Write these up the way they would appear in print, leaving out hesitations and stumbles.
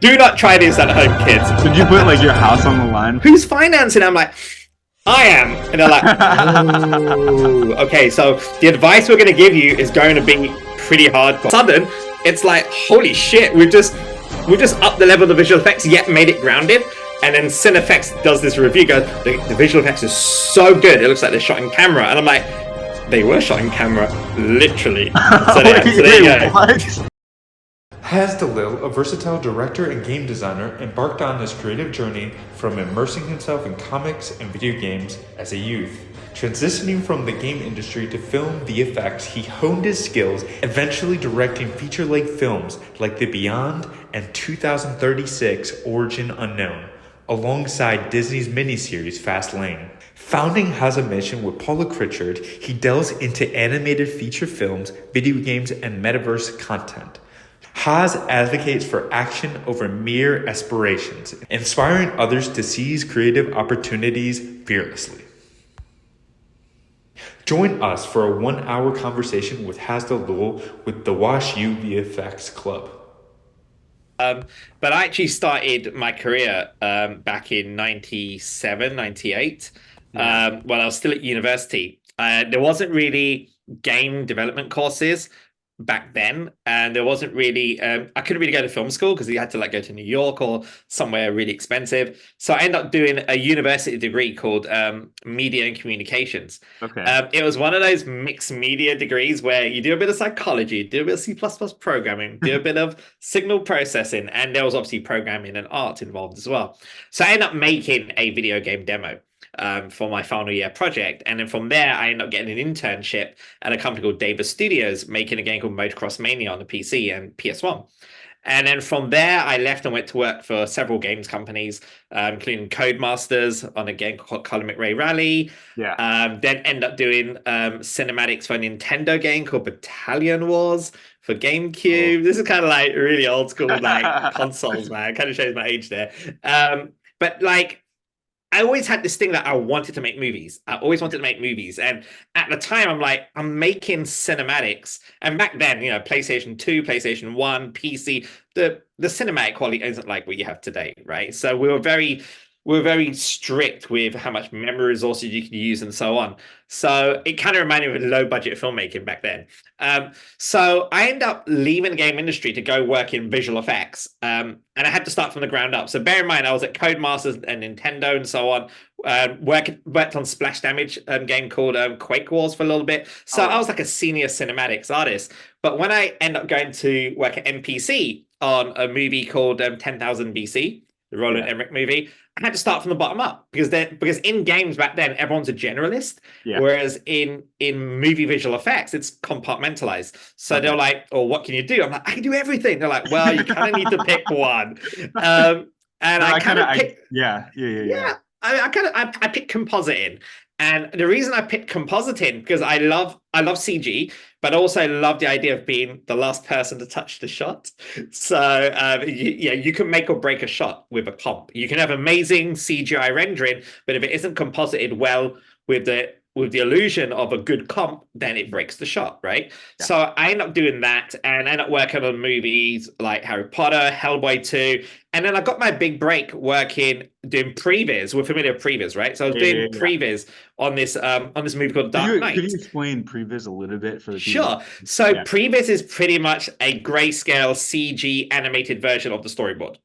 Do not try this at home, kids. Did you put like your house on the line? Who's financing? I'm like, I am. And they're like, oh, okay, so the advice we're going to give you is going to be pretty hardcore. Sudden, it's like, holy shit, we've just upped the level of the visual effects, yet made it grounded. And then CineFX does this review, goes, the visual effects is so good, it looks like they're shot in camera. And I'm like, they were shot in camera, literally. So there you go. What? HaZ Dulull, a versatile director and game designer, embarked on this creative journey from immersing himself in comics and video games as a youth. Transitioning from the game industry to film VFX, he honed his skills, eventually directing feature-length films like The Beyond and 2036 Origin Unknown, alongside Disney's miniseries Fast Layne. Founding HaZimation with Paula Crickard, he delves into animated feature films, video games, and metaverse content. HaZ advocates for action over mere aspirations, inspiring others to seize creative opportunities fearlessly. Join us for a 1-hour conversation with HaZ Dulull with the Wash U VFX Club. But I actually started my career back in 97, 98, when I was still at university. There wasn't really game development courses back then, and there wasn't really I couldn't really go to film school because you had to like go to New York or somewhere really expensive. So I ended up doing a university degree called media and communications. Okay. It was one of those mixed media degrees where you do a bit of psychology, do a bit of C++ programming, do a bit of signal processing, and there was obviously programming and art involved as well. So I ended up making a video game demo for my final year project, and then from there I ended up getting an internship at a company called Davis Studios, making a game called Motocross Mania on the PC and PS1. And then from there I left and went to work for several games companies, including Codemasters on a game called Colin McRae Rally. Then end up doing cinematics for a Nintendo game called Battalion Wars for GameCube. This is kind of like really old school like consoles, man. Kind of shows my age there. But like, I always had this thing that I wanted to make movies. I always wanted to make movies. And at the time, I'm like, I'm making cinematics. And back then, you know, PlayStation 2, PlayStation 1, PC, the cinematic quality isn't like what you have today, right? So we were very strict with how much memory resources you can use and so on. So it kind of reminded me of low budget filmmaking back then. So I ended up leaving the game industry to go work in visual effects. And I had to start from the ground up. So bear in mind, I was at Codemasters and Nintendo and so on. Worked on Splash Damage game called Quake Wars for a little bit. So I was like a senior cinematics artist. But when I ended up going to work at MPC on a movie called 10,000 BC, the Roland Emmerich movie, I had to start from the bottom up because in games back then everyone's a generalist, whereas in movie visual effects it's compartmentalized. So they're like, "Oh, what can you do?" I'm like, "I can do everything." They're like, "Well, you kind of need to pick one." And I kind of picked, I picked compositing. And the reason I picked compositing because I love CG, but also love the idea of being the last person to touch the shot. So you can make or break a shot with a comp. You can have amazing CGI rendering, but if it isn't composited well with the illusion of a good comp, then it breaks the shot, right? Yeah. So I end up doing that and end up working on movies like Harry Potter, Hellboy 2, and then I got my big break doing previs. We're familiar with previs, right? So I was doing previs on this movie called Dark Knight. Could you explain previs a little bit for the people? Sure. So previs is pretty much a grayscale CG animated version of the storyboard.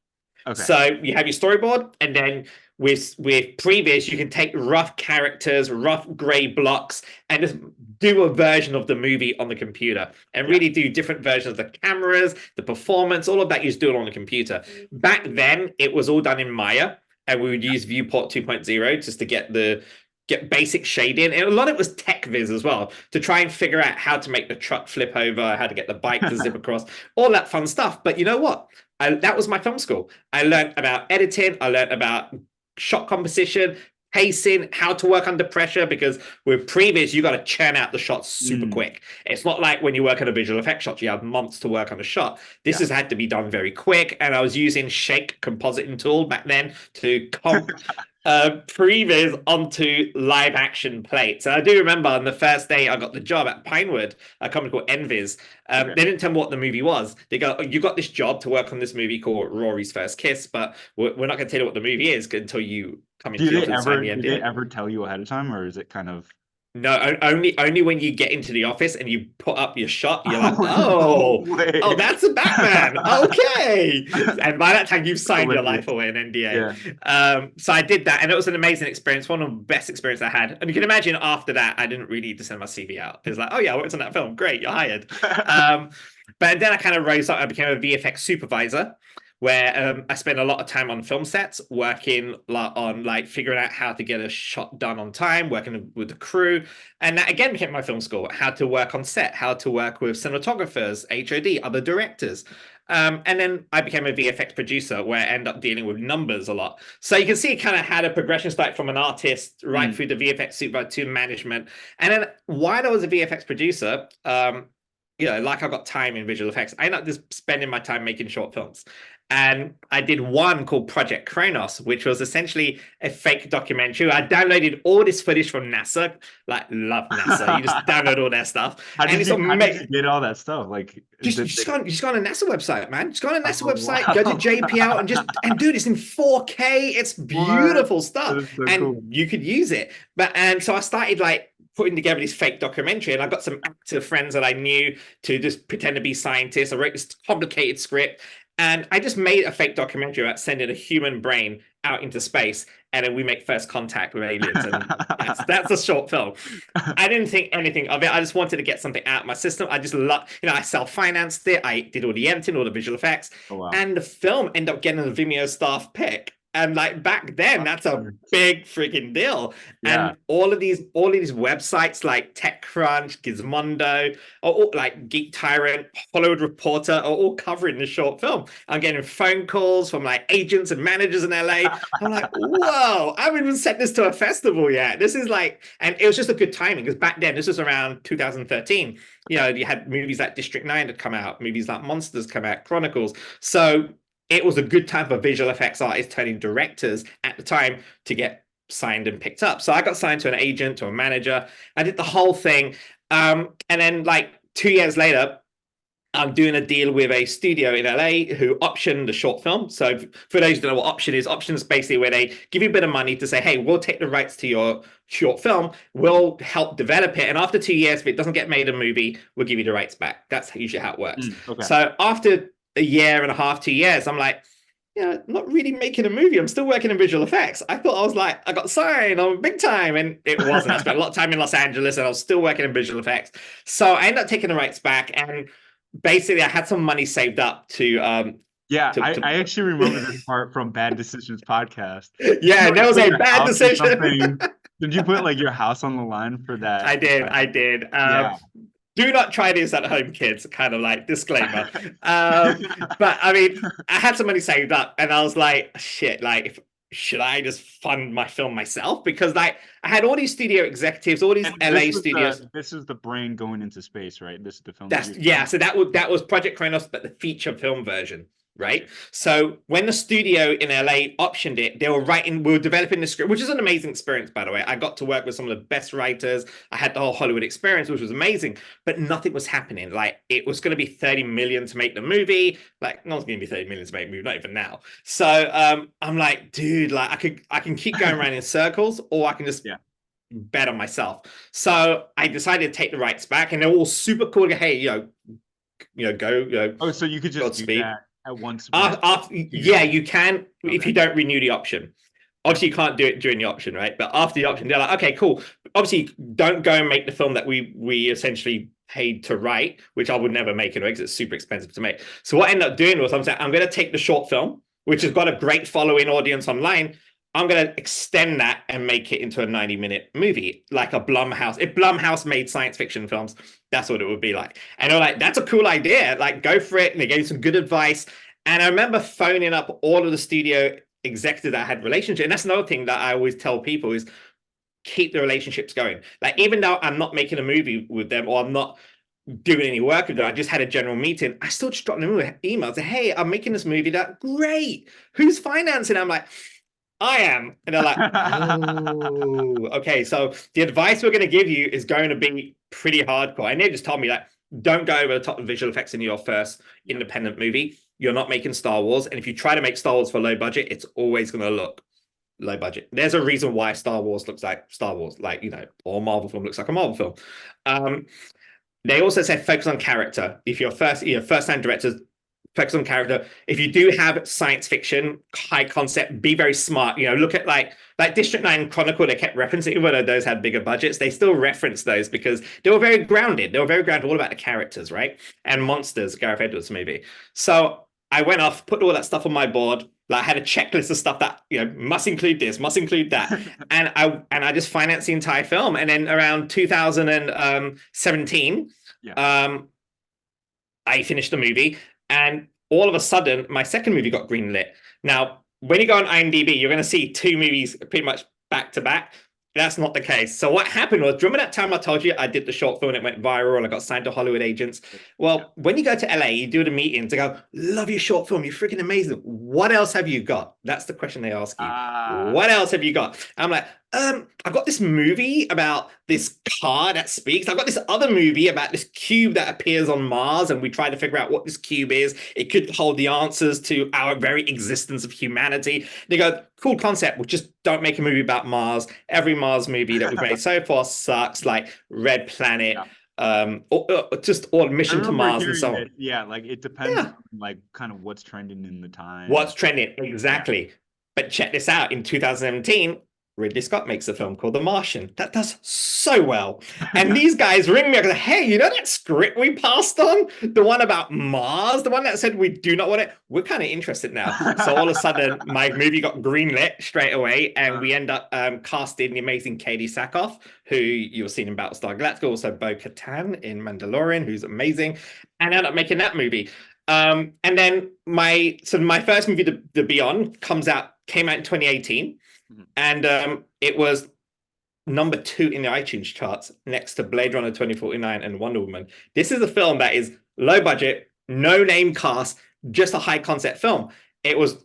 Okay. So you have your storyboard, and then with previs, you can take rough characters, rough gray blocks, and just do a version of the movie on the computer and really do different versions of the cameras, the performance, all of that you just do it on the computer. Back then, it was all done in Maya, and we would use Viewport 2.0 just to get basic shading. And a lot of it was tech viz as well, to try and figure out how to make the truck flip over, how to get the bike to zip across, all that fun stuff. But you know what? That was my film school. I learned about editing. I learned about shot composition, pacing, how to work under pressure, because with previs, you got to churn out the shots super quick. It's not like when you work on a visual effects shot, you have months to work on a shot. This has had to be done very quick. And I was using Shake compositing tool back then to comp previs onto live action plates. And I do remember on the first day I got the job at Pinewood, a company called Envis. They didn't tell me what the movie was. They go, oh, you got this job to work on this movie called Rory's First Kiss, but we're not going to tell you what the movie is until you come into the office and sign the NDA. Do they ever tell you ahead of time, or is it kind of? No, only when you get into the office and you put up your shot, you're like, oh, no that's a Batman. Okay. And by that time, you've signed your life away, an NDA. Yeah. So I did that, and it was an amazing experience, one of the best experiences I had. And you can imagine after that, I didn't really need to send my CV out. It was like, oh yeah, I worked on that film. Great, you're hired. But then I kind of rose up. I became a VFX supervisor, where I spent a lot of time on film sets, working on like figuring out how to get a shot done on time, working with the crew. And that again became my film school, how to work on set, how to work with cinematographers, HOD, other directors. And then I became a VFX producer where I ended up dealing with numbers a lot. So you can see kind of how the progression started from an artist right through the VFX supervisor to management. And then while I was a VFX producer, like I got time in visual effects, I ended up just spending my time making short films. And I did one called Project Kronos, which was essentially a fake documentary. I downloaded all this footage from NASA. Like, love NASA. You just download all their stuff. How did you get all that stuff? Like, just go on a NASA website, man. Just go on a NASA website, go to JPL, and dude, it's in 4K. It's beautiful stuff, so and cool. You could use it. And so I started like putting together this fake documentary, and I got some actor friends that I knew to just pretend to be scientists. I wrote this complicated script. And I just made a fake documentary about sending a human brain out into space, and then we make first contact with aliens. And that's a short film. I didn't think anything of it. I just wanted to get something out of my system. I just love, I self-financed it. I did all the editing, all the visual effects. Oh, wow. And the film ended up getting a Vimeo staff pick. And like back then, that's a big freaking deal. Yeah. And all of these websites like TechCrunch, Gizmondo, or like Geek Tyrant, Hollywood Reporter are all covering this short film. I'm getting phone calls from like agents and managers in LA. I'm like, whoa, I haven't even sent this to a festival yet. This is like, and it was just a good timing because back then, this was around 2013. You had movies like District 9 had come out, movies like Monsters come out, Chronicles. So it was a good time for visual effects artists turning directors at the time to get signed and picked up. So I got signed to an agent, to a manager. I did the whole thing. And then like 2 years later, I'm doing a deal with a studio in LA who optioned the short film. So for those who don't know what option is basically where they give you a bit of money to say, hey, we'll take the rights to your short film. We'll help develop it. And after 2 years, if it doesn't get made a movie, we'll give you the rights back. That's usually how it works. Okay. So after a year and a half, 2 years, I'm like, not really making a movie. I'm still working in visual effects. I thought I was like, I got signed, I'm big time. And it wasn't. I spent a lot of time in Los Angeles and I was still working in visual effects. So I ended up taking the rights back. And basically I had some money saved up to I actually remember this part from Bad Decisions podcast. Yeah, that was a bad decision. Did you put like your house on the line for that? I did. Do not try this at home, kids. Kind of like disclaimer. But I mean, I had some money saved up, and I was like, shit. Like, should I just fund my film myself? Because like I had all these studio executives, all these LA studios. This is the brain going into space, right? This is the film. So that was Project Kronos, but the feature film version. Right. So when the studio in LA optioned it, we were developing the script, which is an amazing experience, by the way. I got to work with some of the best writers. I had the whole Hollywood experience, which was amazing, but nothing was happening. Like it was going to be 30 million to make the movie. Like no one's going to be 30 million to make a movie, not even now. So I'm like, dude, like I can keep going around in circles, or I can just bet on myself. So I decided to take the rights back, and they're all super cool. Hey, go. Oh, so you could just do that. At once, you can if you don't renew the option. Obviously, you can't do it during the option, right? But after the option, they're like, okay, cool. Obviously, don't go and make the film that we essentially paid to write, which I would never make anyway because it's super expensive to make. So what I ended up doing was I'm saying I'm going to take the short film, which has got a great following audience online. I'm going to extend that and make it into a 90-minute movie, like a Blumhouse. If Blumhouse made science fiction films, that's what it would be like. And they're like, that's a cool idea. Like, go for it. And they gave me some good advice. And I remember phoning up all of the studio executives that I had relationships. And that's another thing that I always tell people is keep the relationships going. Like, even though I'm not making a movie with them or I'm not doing any work with them, I just had a general meeting, I still just dropped them an email. Say, hey, I'm making this movie. That great. Who's financing? I'm like, I am. And they're like, oh, okay. So the advice we're going to give you is going to be pretty hardcore. And they just told me that don't go over the top of visual effects in your first independent movie. You're not making Star Wars. And if you try to make Star Wars for low budget, it's always going to look low budget. There's a reason why Star Wars looks like Star Wars, like, or Marvel film looks like a Marvel film. They also said focus on character. If you're first-time directors, focus on character. If you do have science fiction, high concept, be very smart. Look at like District 9 Chronicle, they kept referencing, even though those had bigger budgets, they still reference those because they were very grounded. They were very grounded all about the characters, right? And Monsters, Gareth Edwards movie. So I went off, put all that stuff on my board. Like I had a checklist of stuff that must include this, must include that, and I just financed the entire film. And then around 2017, I finished the movie, and all of a sudden, my second movie got greenlit. Now, when you go on IMDb, you're going to see two movies pretty much back to back. That's not the case. So what happened was, remember that time I told you I did the short film and it went viral and I got signed to Hollywood agents? Well, when you go to LA, you do the meetings, they go, love your short film, you're freaking amazing. What else have you got? That's the question they ask you. What else have you got? I'm like, I've got this movie about this car that speaks. I've got this other movie about this cube that appears on Mars, and we try to figure out what this cube is. It could hold the answers to our very existence of humanity. They go, cool concept. Well, just don't make a movie about Mars. Every Mars movie that we've made so far sucks, like Red Planet. Or Mission to Mars and so on. Like it depends on like kind of what's trending in the time. What's trending, exactly. But check this out. In 2017, Ridley Scott makes a film called The Martian that does so well. And these guys ring me and go, hey, you know that script we passed on? The one about Mars? The one that said we do not want it? We're kind of interested now. So all of a sudden, my movie got greenlit straight away, and we end up casting the amazing Katie Sackhoff, who you've seen in Battlestar Galactica, also Bo-Katan in Mandalorian, who's amazing, and end up making that movie. And then my first movie, The Beyond, came out in 2018. And it was number 2 in the iTunes charts next to Blade Runner 2049 and Wonder Woman. This is a film that is low budget, no name cast, just a high concept film. It was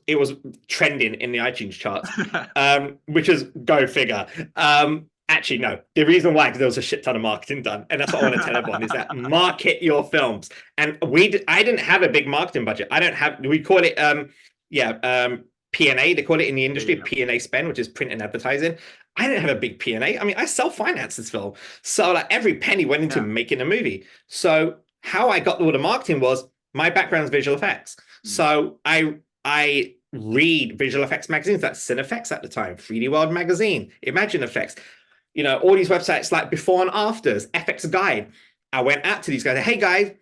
trending in the iTunes charts, which is go figure. Actually, no. The reason why, because there was a shit ton of marketing done, and that's what I want to tell everyone, is that market your films. And I didn't have a big marketing budget. We call it P&A, they call it in the industry, P&A spend, which is print and advertising. I didn't have a big P&A. I mean, I self-financed this film. So like every penny went into making a movie. So how I got all the marketing was, my background is visual effects. So I read visual effects magazines, like Cinefex at the time, 3D World Magazine, Imagine Effects, all these websites like Before and Afters, FX Guide. I went out to these guys, hey guys,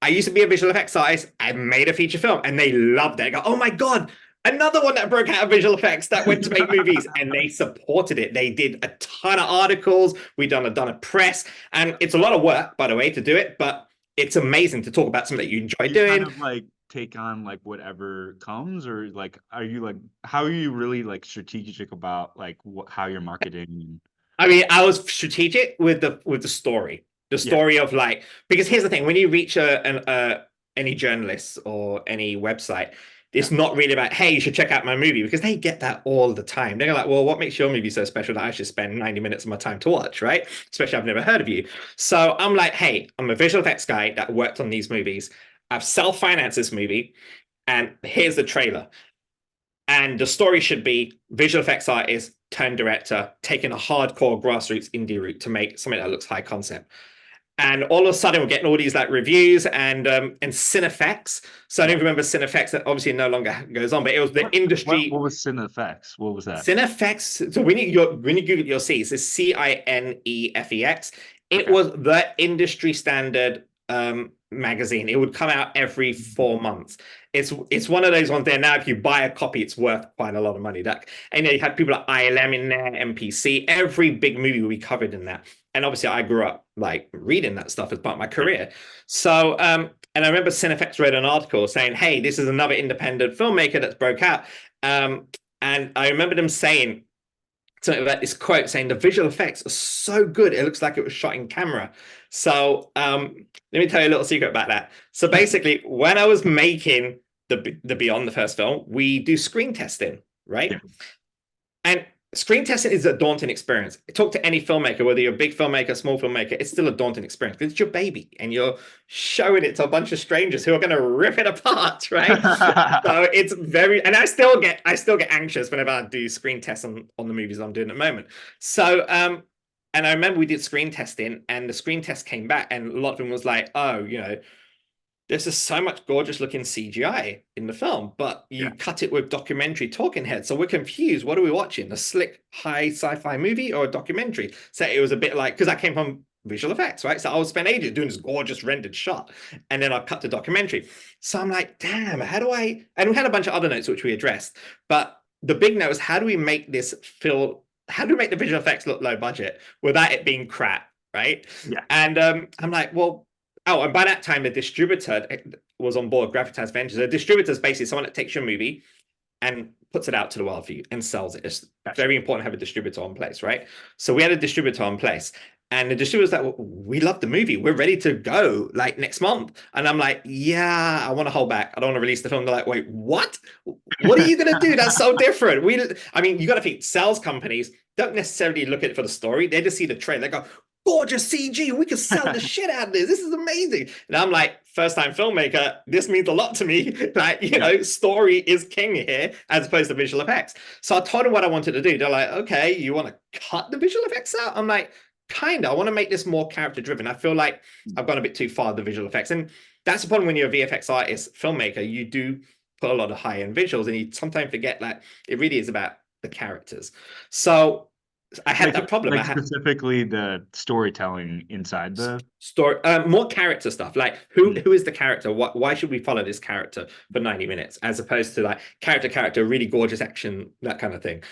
I used to be a visual effects artist. I made a feature film, and they loved it. I go, oh my God, another one that broke out of visual effects that went to make movies, and they supported it. They did a ton of articles. We've done a press, and it's a lot of work, by the way, to do it, but it's amazing to talk about something that you enjoy doing. Kind of like take on like whatever comes, or like, how are you really like strategic about like how you're marketing? I mean, I was strategic with the story. The story of like, because here's the thing, when you reach any journalists or any website, it's not really about, hey, you should check out my movie, because they get that all the time. They're like, well, what makes your movie so special that I should spend 90 minutes of my time to watch, right? Especially I've never heard of you. So I'm like, hey, I'm a visual effects guy that worked on these movies. I've self-financed this movie, and here's the trailer. And the story should be visual effects artist turned director taking a hardcore grassroots indie route to make something that looks high concept. And all of a sudden, we're getting all these like reviews and Cinefex. So I don't remember Cinefex, that obviously no longer goes on, but it was the industry. What was Cinefex? What was that? Cinefex. So when you Google it, you'll see it's CINEFEX. It was the industry standard magazine. It would come out every 4 months. It's one of those ones there now. If you buy a copy, it's worth quite a lot of money. And you had people like ILM in there, MPC. Every big movie we covered in that. And obviously, I grew up like reading that stuff as part of my career. So, and I remember Cinefex read an article saying, "Hey, this is another independent filmmaker that's broke out." And I remember them saying something about this quote saying, "The visual effects are so good, it looks like it was shot in camera." So, let me tell you a little secret about that. So, basically, when I was making the Beyond, the first film, we do screen testing, right? Yeah. And screen testing is a daunting experience. Talk to any filmmaker, whether you're a big filmmaker, small filmmaker, it's still a daunting experience because it's your baby and you're showing it to a bunch of strangers who are going to rip it apart, right? So it's very, and I still get anxious whenever I do screen tests on the movies I'm doing at the moment. So, and I remember we did screen testing and the screen test came back and a lot of them was like, oh, there's just so much gorgeous looking CGI in the film, but you cut it with documentary talking heads. So we're confused. What are we watching? A slick, high sci-fi movie or a documentary? So it was a bit like, because I came from visual effects, right? So I would spend ages doing this gorgeous rendered shot. And then I cut to documentary. So I'm like, damn, how do I? And we had a bunch of other notes which we addressed. But the big note was, how do we make this feel? How do we make the visual effects look low budget without it being crap, right? Yeah. And I'm like, well, oh, and by that time, the distributor was on board, Gravitas Ventures. A distributor is basically someone that takes your movie and puts it out to the world for you and sells it. It's very important to have a distributor in place, right? So we had a distributor in place. And the distributor's like, well, we love the movie. We're ready to go like next month. And I'm like, yeah, I want to hold back. I don't want to release the film. They're like, wait, what? What are you going to do? That's so different. I mean, you got to think sales companies don't necessarily look at it for the story. They just see the trailer. They go, gorgeous CG. We can sell the shit out of this. This is amazing. And I'm like, first time filmmaker, this means a lot to me. Like, story is king here as opposed to visual effects. So I told them what I wanted to do. They're like, okay, you want to cut the visual effects out? I'm like, kind of. I want to make this more character driven. I feel like I've gone a bit too far with the visual effects. And that's the problem when you're a VFX artist, filmmaker, you do put a lot of high end visuals and you sometimes forget that it really is about the characters. So I had that problem. Like specifically the storytelling inside the story, more character stuff. Like who is the character? Why should we follow this character for 90 minutes as opposed to like character, really gorgeous action, that kind of thing.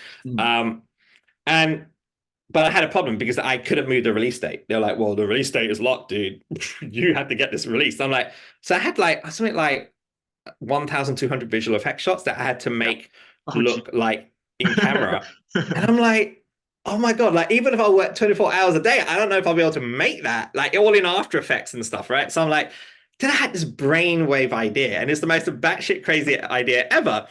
But I had a problem because I couldn't move the release date. They're like, well, the release date is locked, dude. You have to get this released. I'm like, so I had like something like 1,200 visual effects shots that I had to make look like in camera. And I'm like, oh my God, like even if I work 24 hours a day, I don't know if I'll be able to make that, like all in After Effects and stuff, right? So I'm like, then I had this brainwave idea and it's the most batshit crazy idea ever.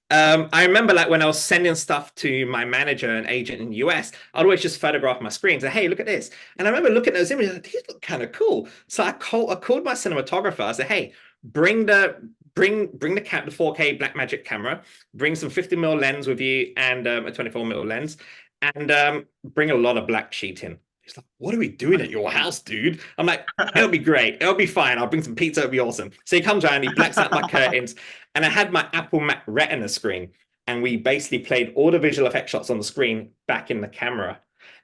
I remember like when I was sending stuff to my manager and agent in the US, I'd always just photograph my screen and say, hey, look at this. And I remember looking at those images, like, these look kind of cool. So I called my cinematographer. I said, hey, bring the 4K Blackmagic camera, bring some 50mm lens with you and a 24mm lens, and bring a lot of black sheet in. He's like, what are we doing at your house, dude? I'm like, it'll be great. It'll be fine. I'll bring some pizza. It'll be awesome. So he comes around, he blacks out my curtains, and I had my Apple Mac Retina screen, and we basically played all the visual effect shots on the screen back in the camera.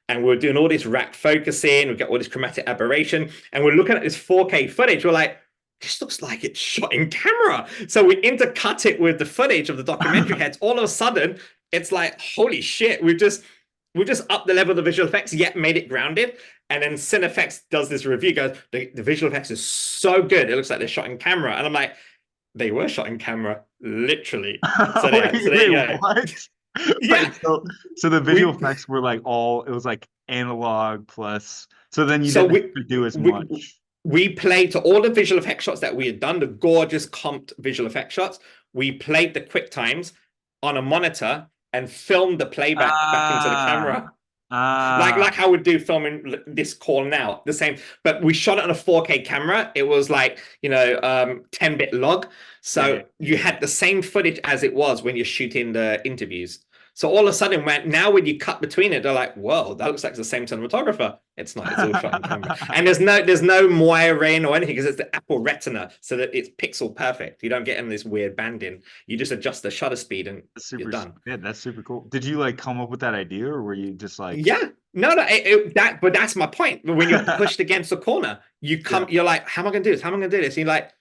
And we were doing all this rack focusing. We got all this chromatic aberration, and we're looking at this 4K footage. We're like, this looks like it's shot in camera. So we intercut it with the footage of the documentary heads. All of a sudden, it's like, holy shit, we've just upped the level of the visual effects, yet made it grounded. And then CineFX does this review, goes, the visual effects is so good. It looks like they're shot in camera. And I'm like, they were shot in camera, literally. So there you go. What? Yeah. So the visual effects were like it was like analog plus. So then you didn't have to do as much. We played to all the visual effect shots that we had done, the gorgeous comped visual effect shots. We played the quick times on a monitor and filmed the playback back into the camera. Like how we do filming this call now, the same, but we shot it on a 4K camera. It was like, 10-bit log. So you had the same footage as it was when you're shooting the interviews. So all of a sudden, when you cut between it, they're like, whoa, that looks like the same cinematographer. It's not, it's all shot in camera. And there's no wiring or anything because it's the Apple Retina, so that it's pixel perfect. You don't get in this weird banding. You just adjust the shutter speed and you're done. Yeah, that's super cool. Did you like come up with that idea, or were you just like? Yeah, no, but that's my point. When you're pushed against the corner, you're like, how am I going to do this? How am I going to do this? And you're like,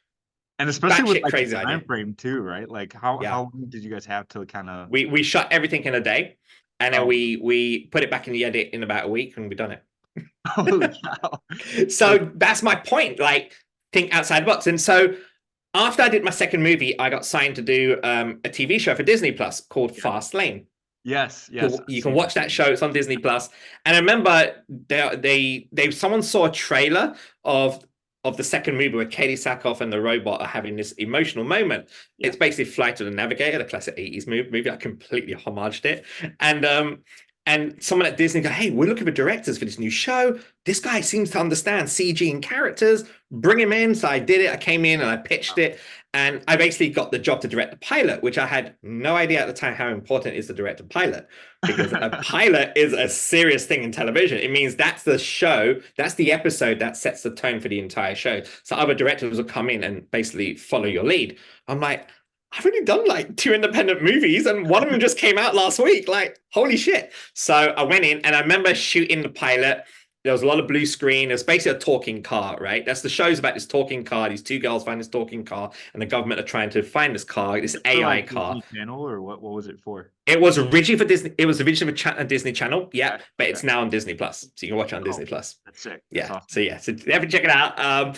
and especially with like crazy the time frame too, right? Like how long did you guys have to kind of? We shot everything in a day, and then we put it back in the edit in about a week, and we've done it. Holy cow. So that's my point. Like, think outside the box. And so after I did my second movie, I got signed to do a TV show for Disney Plus called Fast Layne. Yes. You can watch that show. It's on Disney Plus. And I remember someone saw a trailer of of the second movie where Katie Sackhoff and the robot are having this emotional moment. Yeah. It's basically Flight of the Navigator, the classic 80s movie. I completely homaged it. And someone at Disney go, hey, we're looking for directors for this new show. This guy seems to understand CG and characters. Bring him in. So I did it. I came in and I pitched it. And I basically got the job to direct the pilot, which I had no idea at the time how important it is to direct a pilot. Because a pilot is a serious thing in television. It means that's the show, that's the episode that sets the tone for the entire show. So other directors will come in and basically follow your lead. I'm like, I've already done like 2 independent movies and one of them just came out last week. Like, holy shit. So I went in and I remember shooting the pilot. There was a lot of blue screen. It was basically a talking car, right? That's the show's about this talking car. These 2 girls find this talking car and the government are trying to find this car, this AI car. Disney Channel, or what was it for? It was originally for Disney. It was originally for Disney Channel. Yeah, okay. But it's now on Disney Plus. So you can watch it on Disney Plus. That's sick. Yeah. That's awesome. So yeah, so definitely check it out.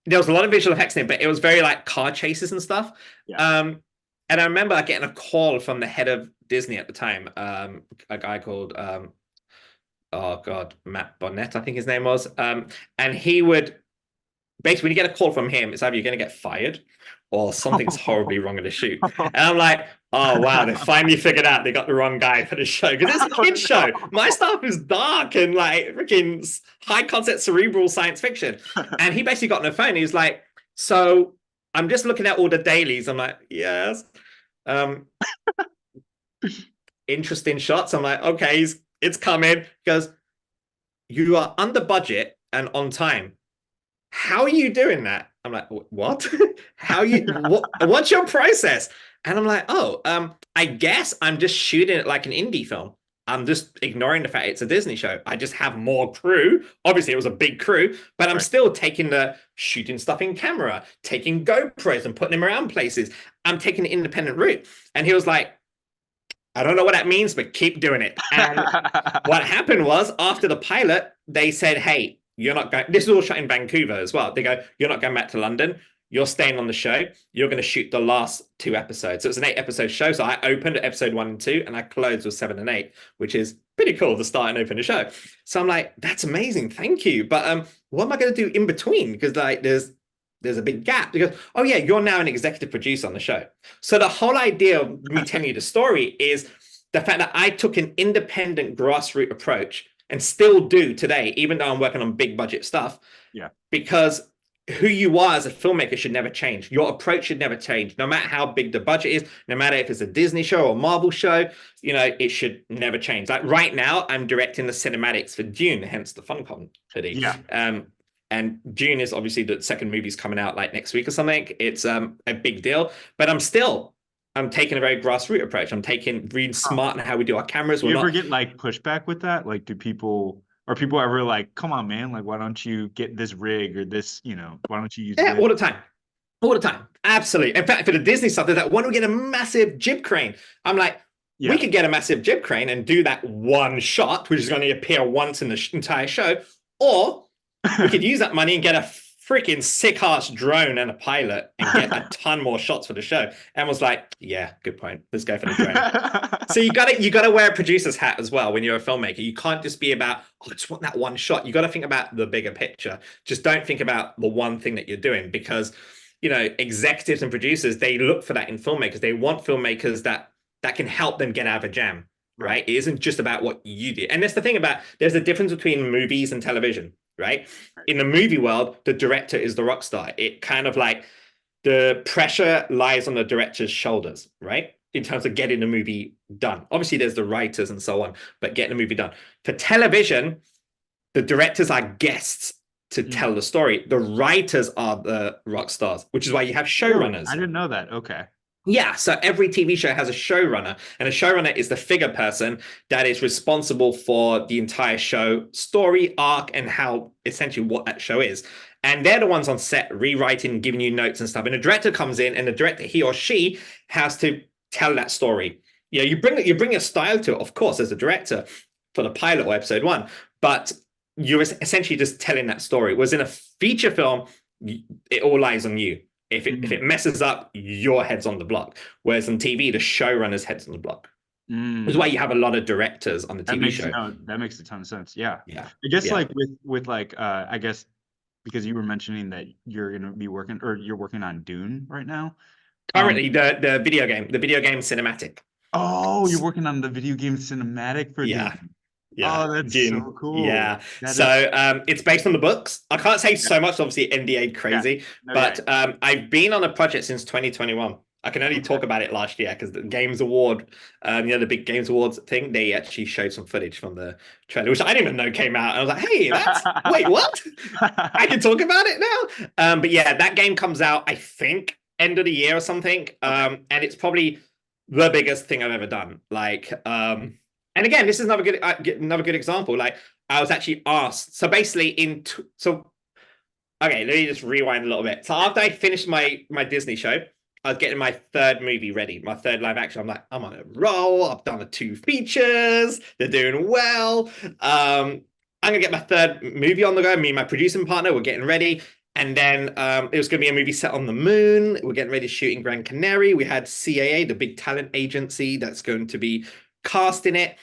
There was a lot of visual effects in it, but it was very like car chases and stuff. Yeah. And I remember getting a call from the head of Disney at the time, a guy called Matt Bonnet, I think his name was. And he would basically, when you get a call from him, it's either you're going to get fired or something's horribly wrong in the shoot. And I'm like, oh wow, they finally figured out they got the wrong guy for the show, because it's a kid's show. My stuff is dark and like freaking high concept cerebral science fiction. And he basically got on the phone. He was like, so I'm just looking at all the dailies. I'm like, yes. Interesting shots. I'm like, okay, it's coming. He goes, you are under budget and on time. How are you doing that? I'm like, what? How you? What's your process? And I'm like, oh, I guess I'm just shooting it like an indie film. I'm just ignoring the fact it's a Disney show. I just have more crew. Obviously, it was a big crew, but I'm still taking the shooting stuff in camera, taking GoPros and putting them around places. I'm taking the independent route. And he was like, I don't know what that means, but keep doing it. And what happened was, after the pilot, they said, hey, you're not going, this is all shot in Vancouver as well. They go, you're not going back to London. You're staying on the show. You're going to shoot the last 2 episodes. So it's an 8-episode show. So I opened at episode 1 and 2 and I closed with 7 and 8, which is pretty cool to start and open the show. So I'm like, that's amazing. Thank you. But what am I going to do in between? Because like there's a big gap. Because, oh yeah, you're now an executive producer on the show. So the whole idea of me telling you the story is the fact that I took an independent grassroots approach, and still do today, even though I'm working on big budget stuff. Yeah. Because who you are as a filmmaker should never change. Your approach should never change, no matter how big the budget is, no matter if it's a Disney show or a Marvel show, you know, it should never change. Like right now, I'm directing the cinematics for Dune, hence the FunCon today. Yeah. And Dune is obviously the second movie's coming out like next week or something. It's a big deal, but I'm taking a very grassroots approach. I'm taking really smart in how we do our cameras. Do you ever get like pushback with that? Like, are people ever like, come on, man, like, why don't you get this rig or this, you know, why don't you use it? All the time. Absolutely. In fact, for the Disney stuff, they're like, why don't we get a massive jib crane? I'm like, we could get a massive jib crane and do that one shot, which is going to appear once in the entire show. Or we could use that money and get a freaking sick-ass drone and a pilot and get a ton more shots for the show. And was like, yeah, good point. Let's go for the drone. So you gotta wear a producer's hat as well when you're a filmmaker. You can't just be about, oh, I just want that one shot. You got to think about the bigger picture. Just don't think about the one thing that you're doing, because, you know, executives and producers, they look for that in filmmakers. They want filmmakers that can help them get out of a jam, right? It isn't just about what you do. And that's the thing about, there's a difference between movies and television. Right? In the movie world, the director is the rock star. It kind of like the pressure lies on the director's shoulders, right? In terms of getting the movie done. Obviously, there's the writers and so on, but getting the movie done. For television, the directors are guests to tell the story. The writers are the rock stars, which is why you have showrunners. I didn't know that. Okay. Yeah, so every TV show has a showrunner, and a showrunner is the figure person that is responsible for the entire show, story, arc, and how essentially what that show is. And they're the ones on set rewriting, giving you notes and stuff. And the director comes in, and the director, he or she, has to tell that story. You know, you bring a style to it, of course, as a director for the pilot or episode 1, but you're essentially just telling that story. Whereas in a feature film, it all lies on you. If it messes up, your head's on the block. Whereas on TV, the showrunner's head's on the block. That's why you have a lot of directors on the TV show. That makes a ton of sense. Yeah. Yeah. I guess like with like I guess because you were mentioning that you're going to be working, or you're working on Dune right now. Currently, the video game cinematic. Oh, you're working on the video game cinematic for Yeah. Dune. Yeah, Oh, that's Dune. so cool. Yeah. That is, So it's based on the books. I can't say yeah, so much, obviously NDA yeah. crazy, No, yeah. but I've been on a project since 2021. I can only Okay. talk about it last year because the Games Award, the big Games Awards thing, they actually showed some footage from the trailer, which I didn't even know came out. And I was like, hey, wait, what? I can talk about it now. But yeah, that game comes out, I think, end of the year or something. Okay. And it's probably the biggest thing I've ever done. And again, this is another good example. Like I was actually asked. So basically, okay, let me just rewind a little bit. So after I finished my Disney show, I was getting my third movie ready, my third live action. I'm like, I'm on a roll. I've done the 2 features. They're doing well. I'm gonna get my third movie on the go. Me and my producing partner, we're getting ready. And then it was going to be a movie set on the moon. We're getting ready to shoot in Gran Canaria. We had CAA, the big talent agency that's going to be casting it.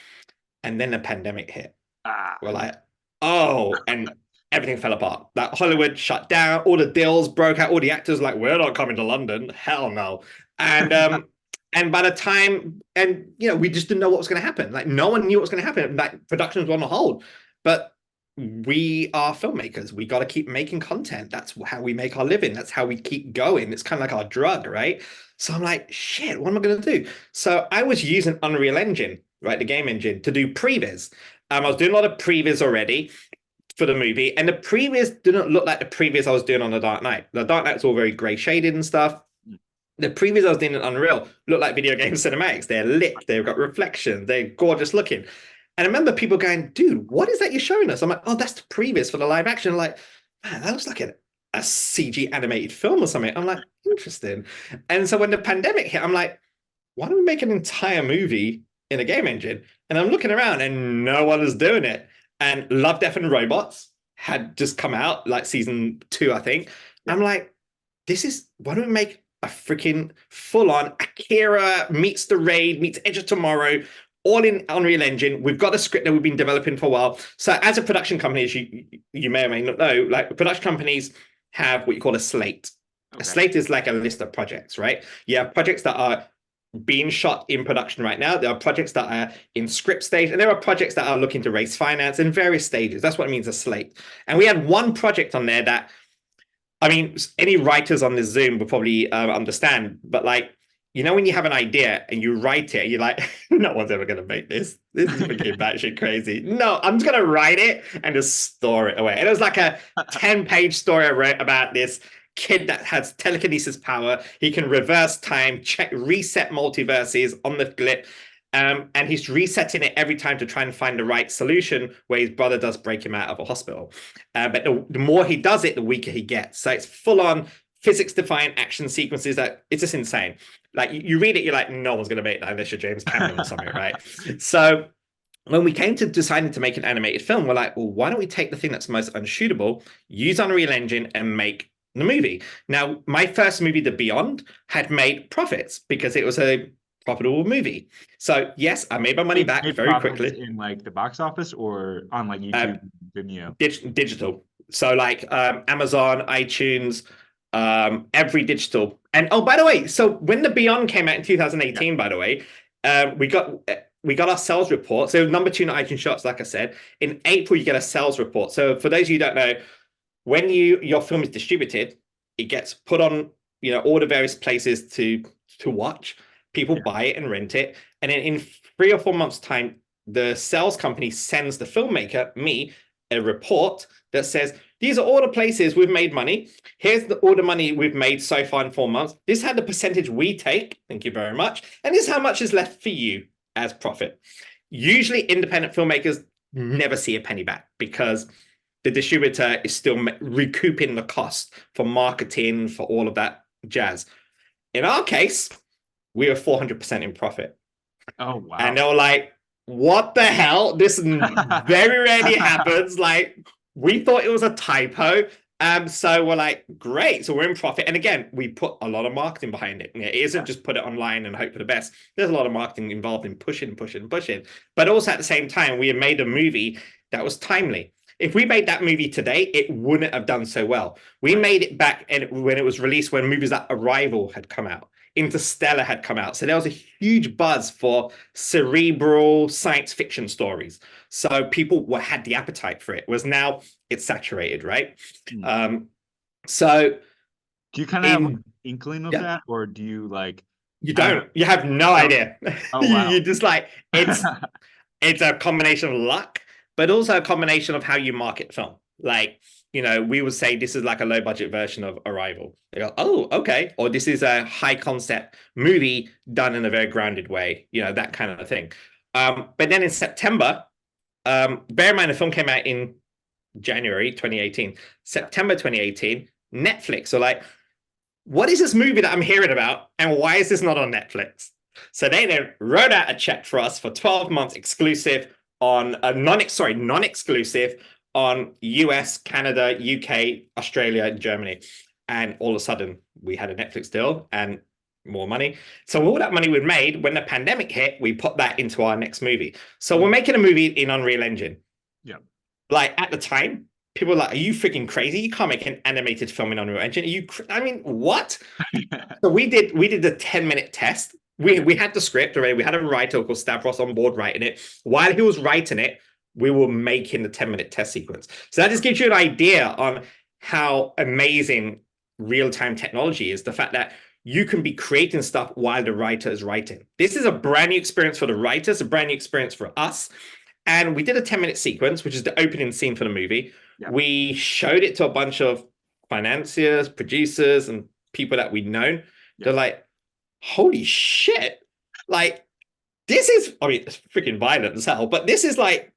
And then the pandemic hit. We're like, oh, and everything fell apart. Like Hollywood shut down, all the deals broke out, all the actors like, we're not coming to London. Hell no. And by the time, and we just didn't know what was going to happen. Like no one knew what was going to happen. Like productions were on hold. But we are filmmakers. We got to keep making content. That's how we make our living. That's how we keep going. It's kind of like our drug, right? So I'm like, shit, what am I going to do? So I was using Unreal Engine, right, the game engine, to do previs. I was doing a lot of previs already for the movie, and the previs didn't look like the previs I was doing on The Dark Knight. The Dark Knight's all very grey shaded and stuff. The previs I was doing in Unreal look like video game cinematics. They're lit, they've got reflections, they're gorgeous looking. And I remember people going, dude, what is that you're showing us? I'm like, oh, that's the previs for the live action. I'm like, man, that looks like a CG animated film or something. I'm like, interesting. And so when the pandemic hit, I'm like, why don't we make an entire movie in a game engine? And I'm looking around and no one is doing it. And Love, Death and Robots had just come out, like season 2, I think. Yeah. I'm like, why don't we make a freaking full-on Akira meets The Raid, meets Edge of Tomorrow, all in Unreal Engine. We've got a script that we've been developing for a while. So as a production company, as you may or may not know, like production companies have what you call a slate. Okay. A slate is like a list of projects, right? You have projects that are being shot in production right now. There are projects that are in script stage, and there are projects that are looking to raise finance in various stages. That's what it means, a slate. And we had one project on there that, I mean, any writers on this Zoom will probably understand, but like, when you have an idea and you write it, you're like, no one's ever going to make this. This is freaking batshit crazy. No, I'm just going to write it and just store it away. And it was like a 10-page story I wrote about this kid that has telekinesis power. He can reverse time, reset multiverses on the glip. And he's resetting it every time to try and find the right solution where his brother does break him out of a hospital. But the more he does it, the weaker he gets. So it's full on physics-defying action sequences that it's just insane. Like you read it, you're like, no one's going to make that unless you're James Cameron or something, right? So when we came to deciding to make an animated film, we're like, well, why don't we take the thing that's most unshootable, use Unreal Engine and make the movie? Now, my first movie, The Beyond, had made profits because it was a profitable movie. So yes, I made my money back very quickly. In like the box office or on like YouTube, Vimeo? Digital. So like Amazon, iTunes, every digital. And oh, by the way, so when The Beyond came out in 2018, by the way, we got our sales report. So number 2 on iTunes Shots, like I said, in April you get a sales report. So for those of you who don't know, when your film is distributed, it gets put on all the various places to watch. People buy it and rent it, and then in 3 or 4 months' time, the sales company sends the filmmaker, me, a report that says, these are all the places we've made money. Here's all the money we've made so far in 4 months. This is how the percentage we take. Thank you very much. And this is how much is left for you as profit. Usually independent filmmakers never see a penny back because the distributor is still recouping the cost for marketing, for all of that jazz. In our case, we were 400% in profit. Oh, wow. And they were like, what the hell? This very rarely happens. Like, we thought it was a typo. So we're like, great. So we're in profit. And again, we put a lot of marketing behind it. It isn't just put it online and hope for the best. There's a lot of marketing involved in pushing. But also at the same time, we had made a movie that was timely. If we made that movie today, it wouldn't have done so well. We made it back when it was released, when movies like Arrival had come out, Interstellar had come out. So there was a huge buzz for cerebral science fiction stories. So people had the appetite for it. Whereas now it's saturated, right? So do you kind of have in an inkling of yeah, that, or do you like you kind of don't. You have no idea. Oh wow. You just like it's a combination of luck, but also a combination of how you market film. Like, you know, we would say this is like a low budget version of Arrival. They go, oh, okay. Or this is a high concept movie done in a very grounded way, you know, that kind of thing. But then in September, bear in mind the film came out in January 2018. September 2018, Netflix are like, what is this movie that I'm hearing about, and why is this not on Netflix? So they then wrote out a check for us for 12 months exclusive on a non-exclusive on US, Canada, UK, Australia, and Germany. And all of a sudden, we had a Netflix deal and more money. So all that money we'd made, when the pandemic hit, we put that into our next movie. So we're making a movie in Unreal Engine. Yeah. Like at the time, people were like, are you freaking crazy? You can't make an animated film in Unreal Engine. I mean, what? So we did the 10-minute test. We had the script already. We had a writer called Stavros on board writing it. While he was writing it, we were making the 10-minute test sequence. So that just gives you an idea on how amazing real-time technology is. The fact that you can be creating stuff while the writer is writing. This is a brand new experience for the writers, a brand new experience for us. And we did a 10-minute sequence, which is the opening scene for the movie. Yeah. We showed it to a bunch of financiers, producers, and people that we'd known. Yeah. They're like, holy shit. Like, this is, I mean, it's freaking violent as hell, but this is like,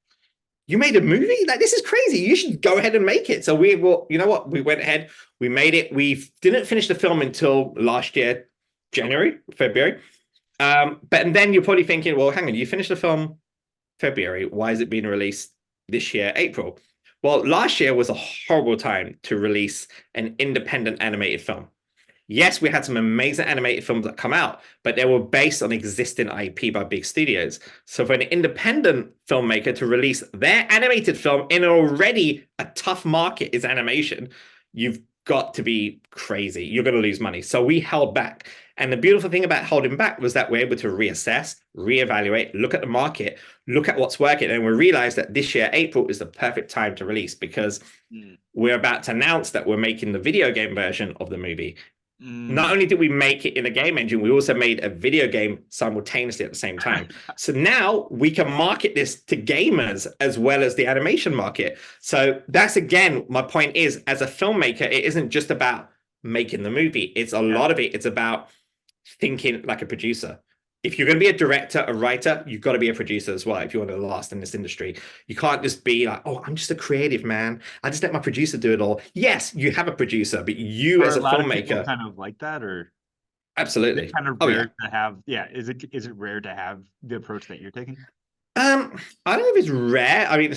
you made a movie? Like, this is crazy. You should go ahead and make it. So we will, you know what? We went ahead, we made it. We didn't finish the film until last year, January, February. But and then you're probably thinking, well, hang on, you finished the film February. Why is it being released this year, April? Well, last year was a horrible time to release an independent animated film. Yes, we had some amazing animated films that come out, but they were based on existing IP by big studios. So for an independent filmmaker to release their animated film in already a tough market is animation, you've got to be crazy. You're going to lose money. So we held back. And the beautiful thing about holding back was that we're able to reassess, reevaluate, look at the market, look at what's working. And we realized that this year, April, is the perfect time to release because we're about to announce that we're making the video game version of the movie. Not only did we make it in a game engine, we also made a video game simultaneously at the same time. So now we can market this to gamers as well as the animation market. So that's, again, my point is, as a filmmaker, it isn't just about making the movie. It's a lot of it. It's about thinking like a producer. If you're going to be a director, a writer, you've got to be a producer as well if you want to last in this industry. You can't just be like, oh, I'm just a creative man. I just let my producer do it all. Yes, you have a producer, but you as a filmmaker kind of like that, or absolutely kind of rare to have. Yeah, is it rare to have the approach that you're taking? I don't know if it's rare. I mean,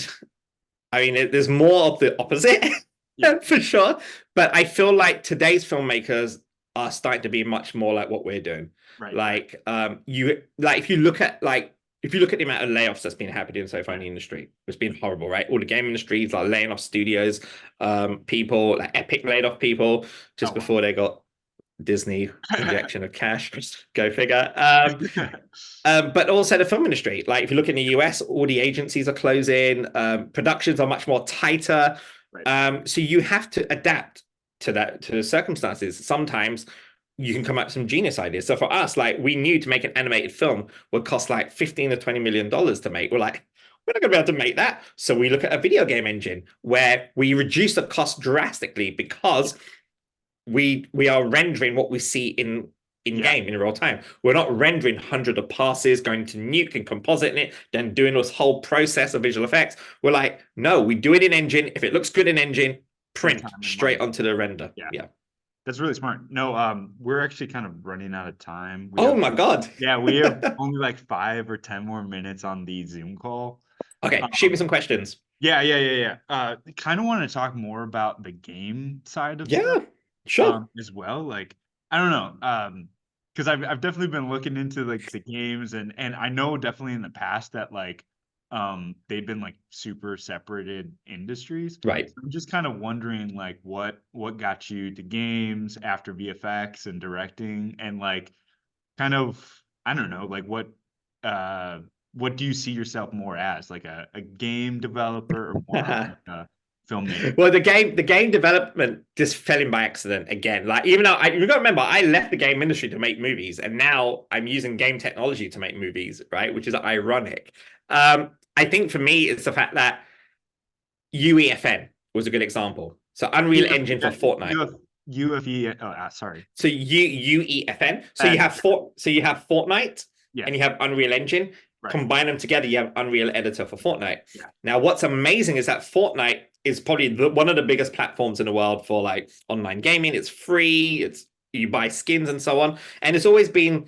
there's more of the opposite for sure. But I feel like today's filmmakers are starting to be much more like what we're doing. Right. Like if you look at the amount of layoffs that's been happening so far in the industry, it's been horrible, right? All the game industries are laying off studios, people like Epic laid off people just before they got Disney injection of cash. Go figure. But also the film industry. Like if you look in the US, all the agencies are closing. Productions are much more tighter. Right. So you have to adapt to the circumstances. Sometimes you can come up with some genius ideas. So for us, like we knew to make an animated film would cost like $15 to $20 million to make. We're like, we're not gonna be able to make that. So we look at a video game engine where we reduce the cost drastically because we are rendering what we see in game in real time. We're not rendering hundreds of passes, going to nuke and composite in it, then doing this whole process of visual effects. We're like, no, we do it in engine. If it looks good in engine, print straight onto the render. Yeah. That's really smart. No, we're actually kind of running out of time. My God. Yeah, we have only like 5 or 10 more minutes on the Zoom call. Okay, shoot me some questions. Yeah. Kind of want to talk more about the game side of stuff. Sure. As well. Like, I don't know. Because I've definitely been looking into like the games and I know definitely in the past that like they've been like super separated industries. Right. So I'm just kind of wondering like what got you to games after VFX and directing, and like kind of, I don't know, like what do you see yourself more as, like a game developer or more of like a filmmaker? Well, the game development just fell in by accident again. Like, even though you got to remember, I left the game industry to make movies, and now I'm using game technology to make movies, right? Which is ironic. I think for me, it's the fact that UEFN was a good example. So Unreal Engine for Fortnite. UFE, sorry. So UEFN. So And you have Fortnite yeah, and you have Unreal Engine. right. Combine them together, you have Unreal Editor for Fortnite. Yeah. Now, what's amazing is that Fortnite is probably one of the biggest platforms in the world for like online gaming. It's free. You buy skins and so on, and it's always been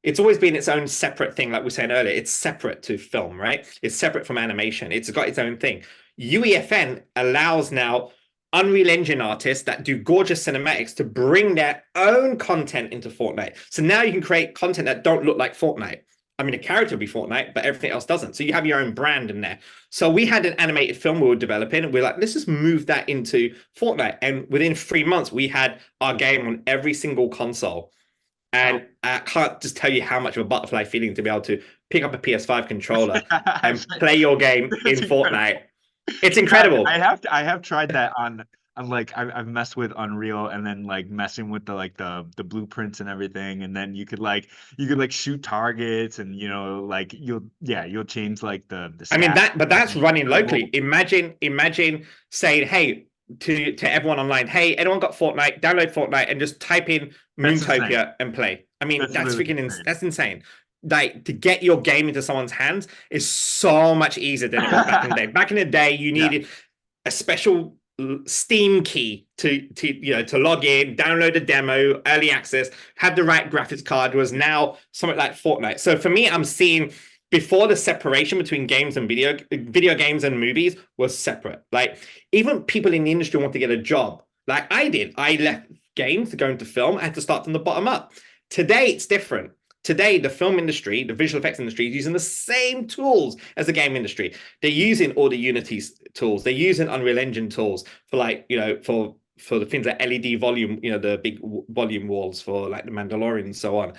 its own separate thing. Like we were saying earlier, it's separate to film, right? It's separate from animation. It's got its own thing. UEFN allows now Unreal Engine artists that do gorgeous cinematics to bring their own content into Fortnite. So now you can create content that don't look like Fortnite. I mean, a character will be Fortnite, but everything else doesn't. So you have your own brand in there. So we had an animated film we were developing, and we're like, let's just move that into Fortnite. And within 3 months, we had our game on every single console. And I can't just tell you how much of a butterfly feeling to be able to pick up a PS5 controller and play your game in Fortnite. It's incredible. I have tried that on like I've messed with Unreal, and then like messing with the blueprints and everything, and then you could shoot targets, and like you'll change like the I mean stats. but that's running locally. Imagine saying, hey, to everyone online, hey, anyone got Fortnite? Download Fortnite and just type in Moontopia and play. I mean, that's really freaking that's insane. Like, to get your game into someone's hands is so much easier than it was back in the day. Back in the day, you needed a special Steam key to log in, download a demo, early access, have the right graphics card. Was now something like Fortnite. So for me, I'm seeing before the separation between games and video games and movies was separate. Like, even people in the industry want to get a job. Like I did. I left games to go into film. I had to start from the bottom up. Today, it's different. Today, the film industry, the visual effects industry, is using the same tools as the game industry. They're using all the Unity tools. They're using Unreal Engine tools for for the things like LED volume, the big volume walls for like the Mandalorian and so on.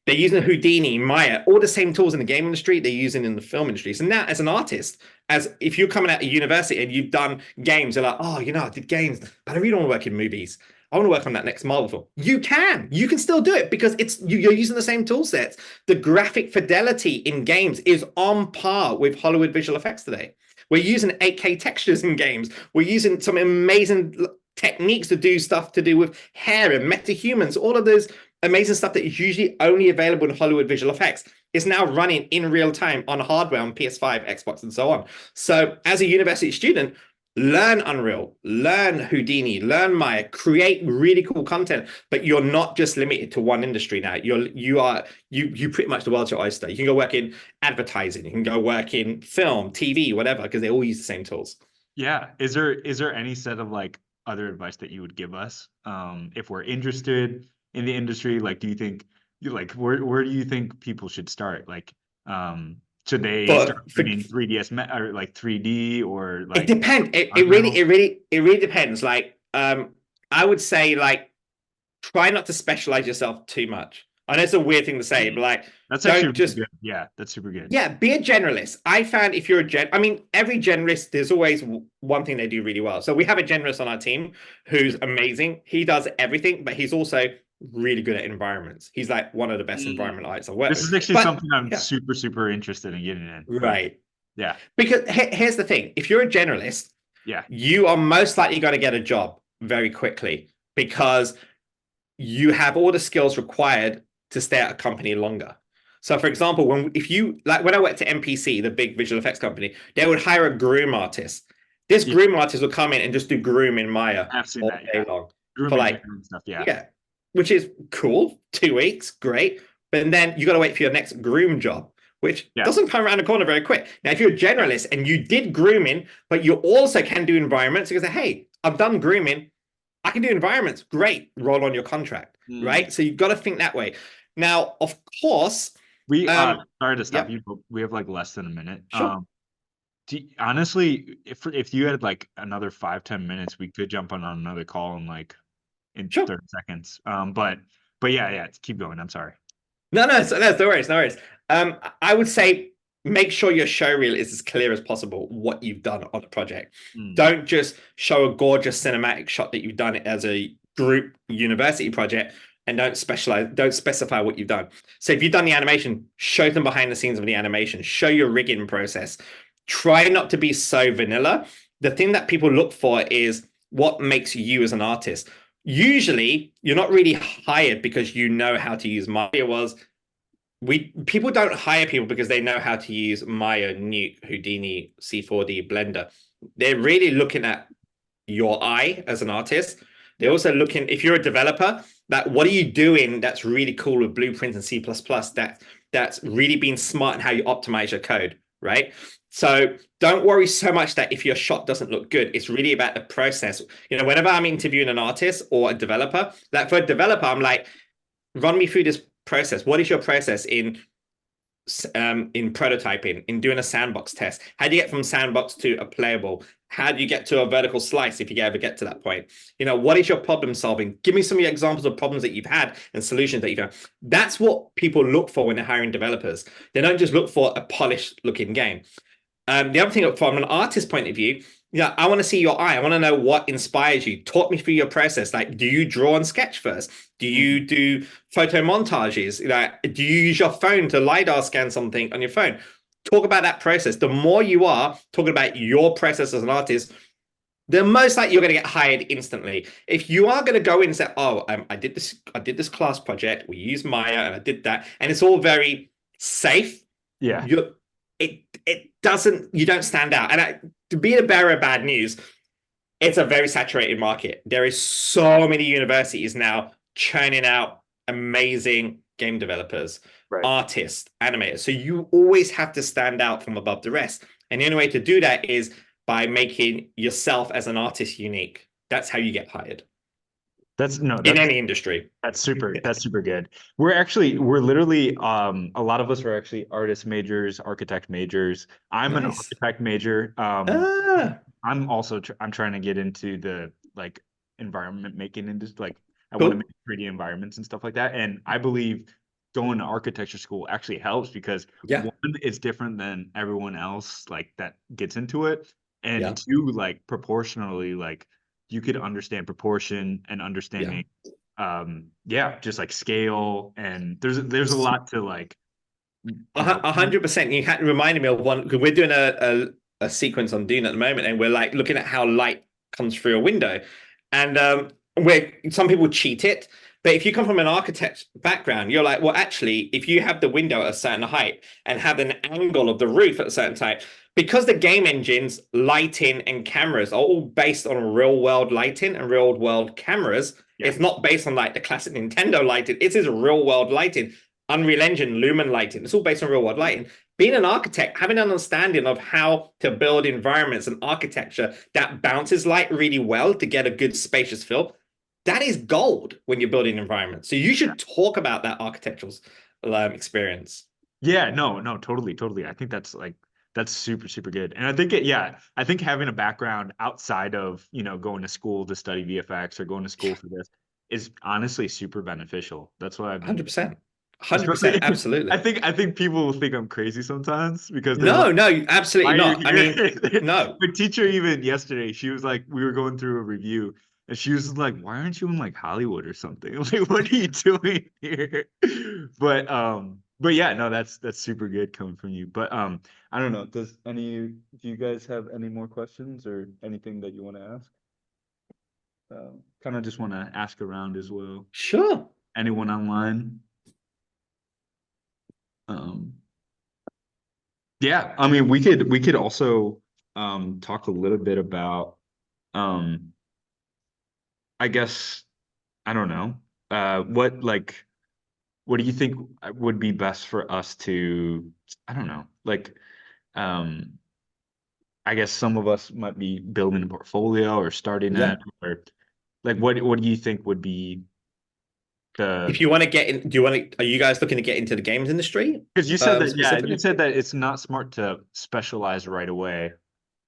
They're using Houdini, Maya, all the same tools in the game industry they're using in the film industry. So now, as an artist, as if you're coming out of university and you've done games, you're like, oh, I did games, but I really don't want to work in movies. I want to work on that next Marvel film. You can still do it because you're using the same tool sets. The graphic fidelity in games is on par with Hollywood visual effects today. We're using 8K textures in games. We're using some amazing techniques to do stuff to do with hair and metahumans. All of those amazing stuff that is usually only available in Hollywood visual effects is now running in real time on hardware on PS5, Xbox, and so on. So as a university student, learn Unreal, learn Houdini, learn Maya, create really cool content, but you're not just limited to one industry now. You pretty much the world's your oyster. You can go work in advertising, you can go work in film, TV, whatever, because they all use the same tools. Yeah. Is there any set of like other advice that you would give us if we're interested in the industry? Like, do you think where do you think people should start? Like, should they start creating 3DS or like 3D, or like? It depends. It really depends. Like, I would say, like, try not to specialize yourself too much. I know it's a weird thing to say, but like, that's actually just good. Yeah, that's super good. Yeah, be a generalist. I found if you're every generalist, there's always one thing they do really well. So we have a generalist on our team who's amazing. He does everything, but he's also really good at environments. He's like one of the best environment artists I've worked with. This is actually something I'm super interested in getting in. Right. Yeah. Because here's the thing. If you're a generalist, you are most likely going to get a job very quickly because you have all the skills required to stay at a company longer. So, for example, when I worked at MPC, the big visual effects company, they would hire a groom artist. This groom artist would come in and just do groom in Maya all day long. Grooming and stuff, which is cool. 2 weeks, great. But then you got to wait for your next groom job, which doesn't come around the corner very quick. Now, if you're a generalist and you did grooming, but you also can do environments, you can say, hey, I've done grooming, I can do environments. Great, roll on your contract, right? So you've got to think that way. Now, of course, We sorry to stop Yep, you, but we have like less than a minute. sure. Honestly, if you had like another 5-10 minutes, we could jump on another call in Sure. 30 seconds. But yeah, keep going. I'm sorry. No, no worries, no worries. I would say make sure your show reel is as clear as possible what you've done on the project. Don't just show a gorgeous cinematic shot that you've done it as a group university project and don't specify what you've done. So if you've done the animation, show them behind the scenes of the animation, show your rigging process. Try not to be so vanilla. The thing that people look for is what makes you as an artist. Usually you're not really hired because you know how to use Maya. People don't hire people because they know how to use Maya, Nuke, Houdini, C4D, Blender. They're really looking at your eye as an artist. They're also looking, if you're a developer, that what are you doing that's really cool with Blueprints and C++, that's really being smart in how you optimize your code, right? So don't worry so much that if your shot doesn't look good, it's really about the process. Whenever I'm interviewing an artist or a developer, like for a developer, I'm like, run me through this process. What is your process in prototyping, in doing a sandbox test? How do you get from sandbox to a playable? How do you get to a vertical slice if you ever get to that point? What is your problem solving? Give me some of your examples of problems that you've had and solutions that you've had. That's what people look for when they're hiring developers. They don't just look for a polished looking game. The other thing, from an artist point of view, I want to see your eye. I want to know what inspires you. Talk me through your process. Like, do you draw and sketch first? Do you do photo montages? Do you use your phone to LiDAR scan something on your phone? Talk about that process. The more you are talking about your process as an artist, the most likely you're going to get hired instantly. If you are going to go in and say, "Oh, I did this class project. We used Maya, and I did that," and it's all very safe. Yeah. It doesn't. You don't stand out. And to be the bearer of bad news, it's a very saturated market. There is so many universities now churning out amazing game developers, artists, animators. So you always have to stand out from above the rest. And the only way to do that is by making yourself as an artist unique. That's how you get hired. In any industry. That's super good. We're literally a lot of us are actually artist majors, architect majors. I'm an architect major. I'm also I'm trying to get into the like environment making industry. Like I want to make 3D environments and stuff like that. And I believe going to architecture school actually helps because one, it's different than everyone else like that gets into it. And two, like proportionally, like you could understand proportion and understanding just like scale, and there's a lot to like 100%. You had reminded me of one because we're doing a sequence on Dune at the moment, and we're like looking at how light comes through a window, and where some people cheat it. But if you come from an architect background, you're like, well, actually, if you have the window at a certain height and have an angle of the roof at a certain height, because the game engines, lighting, and cameras are all based on real world lighting and real world cameras. It's not based on like the classic Nintendo lighting. It is real world lighting, Unreal Engine, Lumen lighting. It's all based on real world lighting. Being an architect, having an understanding of how to build environments and architecture that bounces light really well to get a good spacious feel, that is gold when you're building environments. So you should talk about that architectural experience. Yeah, no, totally. I think that's super good. And I think having a background outside of, going to school to study VFX or going to school for this is honestly super beneficial. That's what I've been 100%. 100%, absolutely. I think people will think I'm crazy sometimes because no, absolutely not. I mean, no. My teacher even yesterday, she was like, we were going through a review, and she was like, "Why aren't you in like Hollywood or something? Like, what are you doing here?" But yeah, no, that's super good coming from you. But I don't know. Do you guys have any more questions or anything that you want to ask? Kind of just want to ask around as well. Sure. Anyone online? Yeah, I mean, we could also talk a little bit about I guess I don't know. What do you think would be best for us to, I don't know, like I guess some of us might be building a portfolio or starting at, or like what do you think would be If you want to get in, are you guys looking to get into the games industry? Because you said that, yeah, Specifically? you said that it's not smart to specialize right away.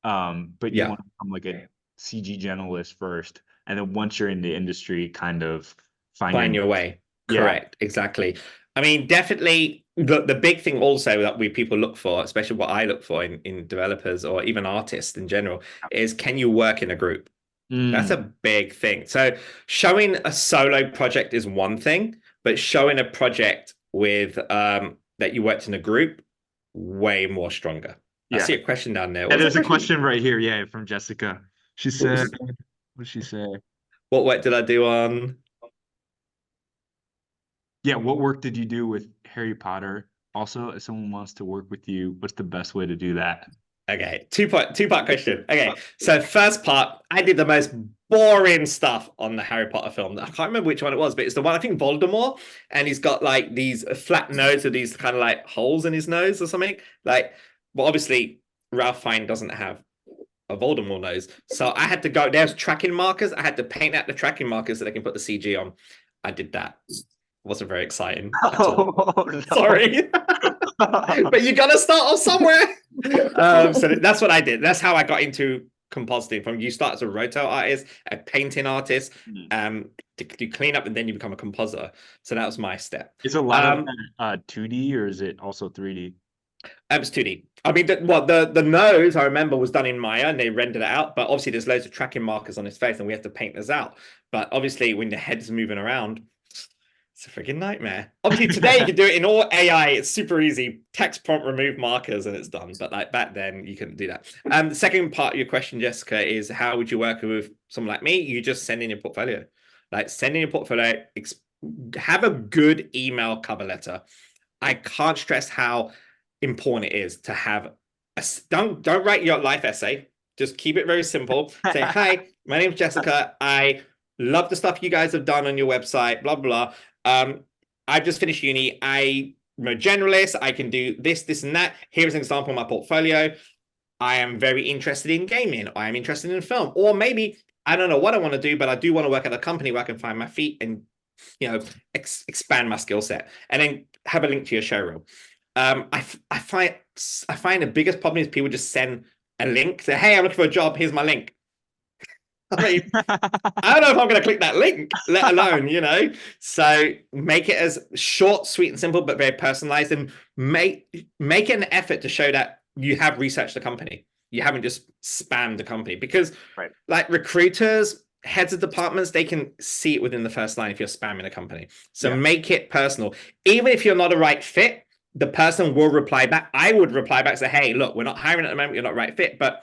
But you Yeah. want to become like a CG generalist first, and then once you're in the industry, kind of Find your way. Yeah. Correct. Exactly. I mean, definitely the big thing also that people look for, especially what I look for in developers or even artists in general, is can you work in a group? That's a big thing. So showing a solo project is one thing, but showing a project with that you worked in a group, way more stronger. I Yeah. see a question down there. Yeah, What's there's the a question right here, yeah, from Jessica. She said, Oops. what did she say? What work did I do on? Yeah, what work did you do with Harry Potter? Also, if someone wants to work with you, what's the best way to do that? Okay, two part question. Okay, so first part, I did the most boring stuff on the Harry Potter film. I can't remember which one it was, but it's the one I think Voldemort, and he's got like these flat nose with these kind of like holes in his nose or something. Like, well, obviously Ralph Fiennes doesn't have a Voldemort nose, so I had to go. There's tracking markers. I had to paint out the tracking markers so they can put the CG on. I did that. Wasn't very exciting at all. Oh, no. Sorry. But you gotta start off somewhere. So that's what I did. That's how I got into compositing. From you start as a roto artist, a painting artist, to clean up, and then you become a compositor. So that was my step. Is a lot of that 2D or is it also 3D? It was 2D. I mean, the nose I remember was done in Maya, and they rendered it out. But obviously, there's loads of tracking markers on his face, and we have to paint those out. But obviously, when the head's moving around, it's a freaking nightmare. Obviously, today you can do it in all AI. It's super easy. Text prompt, remove markers, and it's done. But like back then, you couldn't do that. The second part of your question, Jessica, is how would you work with someone like me? You just send in your portfolio. Like send in your portfolio. Have a good email cover letter. I can't stress how important it is to have a don't write your life essay. Just keep it very simple. Say, hi, my name's Jessica. I love the stuff you guys have done on your website, blah, blah. I've just finished uni. I'm a generalist. I can do this, this, and that. Here's an example of my portfolio. I am very interested in gaming. I am interested in film. Or maybe I don't know what I want to do, but I do want to work at a company where I can find my feet and expand my skill set. And then have a link to your showroom. I find the biggest problem is people just send a link. Say, hey, I'm looking for a job. Here's my link. I mean, I don't know if I'm going to click that link, let alone, So make it as short, sweet, and simple, but very personalized, and make an effort to show that you have researched the company. You haven't just spammed the company, because like recruiters, heads of departments, they can see it within the first line if you're spamming a company. So make it personal. Even if you're not a right fit, the person will reply back. I would reply back and say, hey, look, we're not hiring at the moment. You're not right fit, but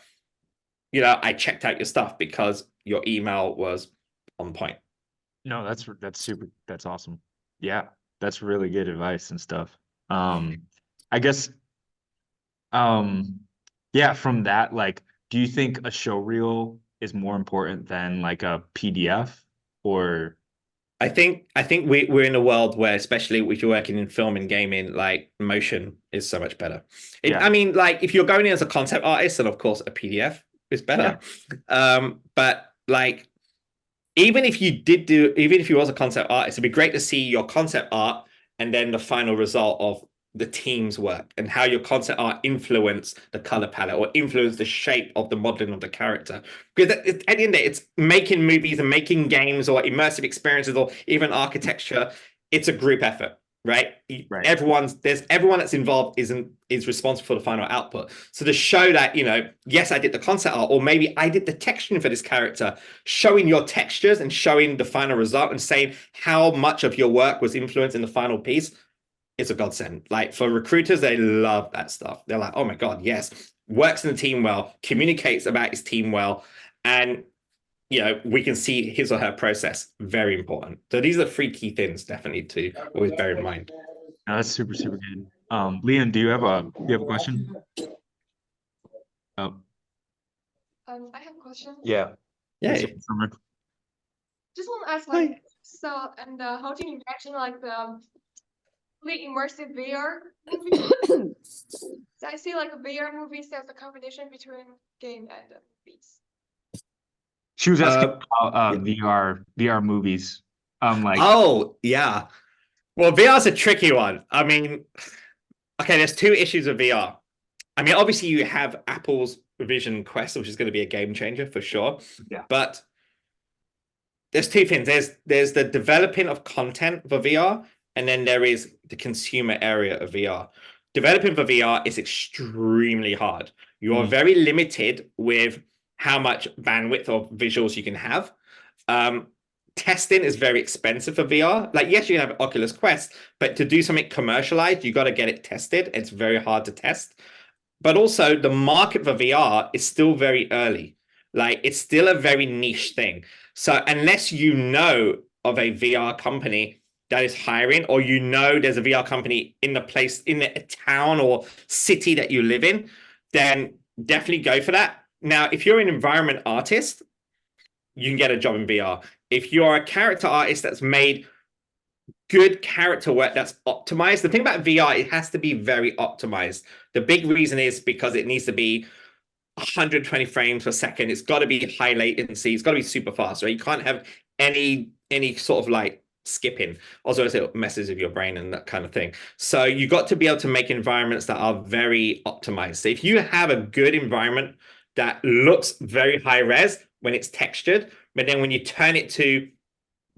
I checked out your stuff because your email was on point. No, that's super. That's awesome. Yeah, that's really good advice and stuff. I guess, yeah, from that, like, do you think a show reel is more important than like a PDF? Or I think we're in a world where, especially if you're working in film and gaming, like motion is so much better. I mean, like if you're going in as a concept artist, then of course a PDF is better. But like even if you was a concept artist, it'd be great to see your concept art and then the final result of the team's work and how your concept art influence the color palette or influence the shape of the modeling of the character. Because at the end of the day, it's making movies and making games or immersive experiences or even architecture. It's a group effort, right? Everyone that's involved is responsible for the final output. So to show that, yes, I did the concept art, or maybe I did the texturing for this character, showing your textures and showing the final result and saying how much of your work was influenced in the final piece. It's a godsend. Like for recruiters, they love that stuff. They're like, oh my God, yes, works in the team well, communicates about his team well, and we can see his or her process. Very important. So these are the 3 key things definitely to always bear in mind. No, that's super, super good. Leon, do you have a question? Oh. I have a question. Yeah. Yeah. Just want to ask, like, so, and how do you imagine like the fully immersive VR movie? So I see like a VR movies, there's a combination between game and movies. She was asking about VR movies. Like, Oh, yeah. Well, VR is a tricky one. I mean, okay, there's two issues with VR. I mean, obviously you have Apple's Vision Quest, which is going to be a game changer for sure. Yeah. But there's two things. There's the developing of content for VR, and then there is the consumer area of VR. Developing for VR is extremely hard. You are very limited with how much bandwidth of visuals you can have. Testing is very expensive for VR. Like, yes, you have Oculus Quest, but to do something commercialized, you got to get it tested. It's very hard to test. But also, the market for VR is still very early. Like, it's still a very niche thing. So unless you know of a VR company that is hiring, or you know there's a VR company in the place, in the town or city that you live in, then definitely go for that. Now, if you're an environment artist, you can get a job in VR. If you're a character artist that's made good character work that's optimized, the thing about VR, it has to be very optimized. The big reason is because it needs to be 120 frames per second. It's got to be high latency. It's got to be super fast, right? You can't have any sort of like skipping. Also, it messes with your brain and that kind of thing. So you got to be able to make environments that are very optimized. So if you have a good environment that looks very high res when it's textured, but then when you turn it to